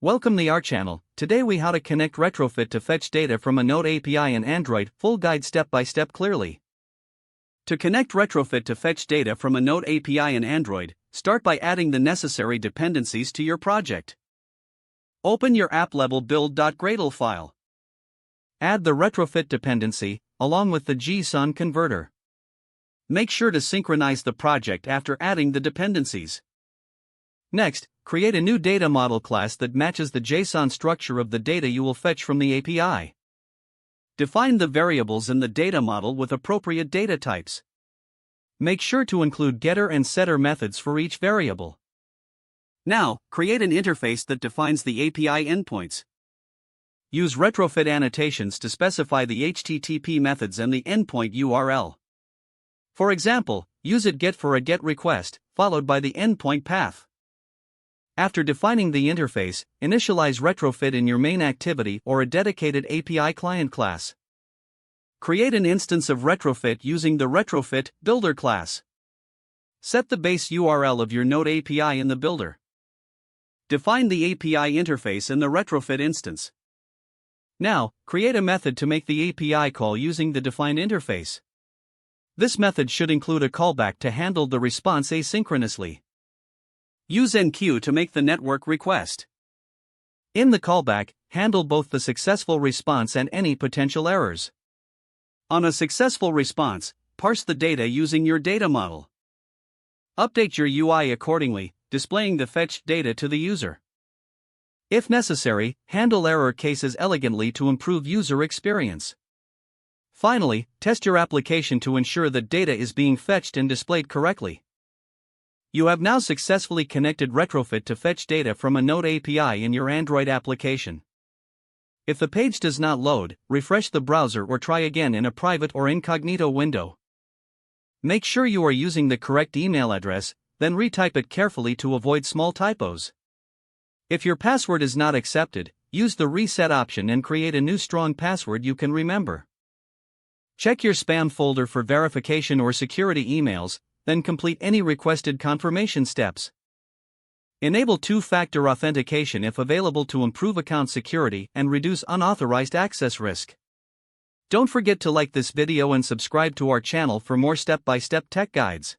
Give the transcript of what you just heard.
Welcome to our channel. Today we how to connect Retrofit to fetch data from a Node API in Android, full guide step by step clearly. To connect Retrofit to fetch data from a Node API in Android, start by adding the necessary dependencies to your project. Open your app-level build.gradle file. Add the Retrofit dependency, along with the JSON converter. Make sure to synchronize the project after adding the dependencies. Next, create a new data model class that matches the JSON structure of the data you will fetch from the API. Define the variables in the data model with appropriate data types. Make sure to include getter and setter methods for each variable. Now, create an interface that defines the API endpoints. Use Retrofit annotations to specify the HTTP methods and the endpoint URL. For example, use get for a GET request, followed by the endpoint path. After defining the interface, initialize Retrofit in your main activity or a dedicated API client class. Create an instance of Retrofit using the Retrofit Builder class. Set the base URL of your Node API in the builder. Define the API interface in the Retrofit instance. Now, create a method to make the API call using the defined interface. This method should include a callback to handle the response asynchronously. Use enqueue to make the network request. In the callback, handle both the successful response and any potential errors. On a successful response, parse the data using your data model. Update your UI accordingly, displaying the fetched data to the user. If necessary, handle error cases elegantly to improve user experience. Finally, test your application to ensure that data is being fetched and displayed correctly. You have now successfully connected Retrofit to fetch data from a Node API in your Android application. If the page does not load, refresh the browser or try again in a private or incognito window. Make sure you are using the correct email address, then retype it carefully to avoid small typos. If your password is not accepted, use the reset option and create a new strong password you can remember. Check your spam folder for verification or security emails, then complete any requested confirmation steps. Enable two-factor authentication if available to improve account security and reduce unauthorized access risk. Don't forget to like this video and subscribe to our channel for more step-by-step tech guides.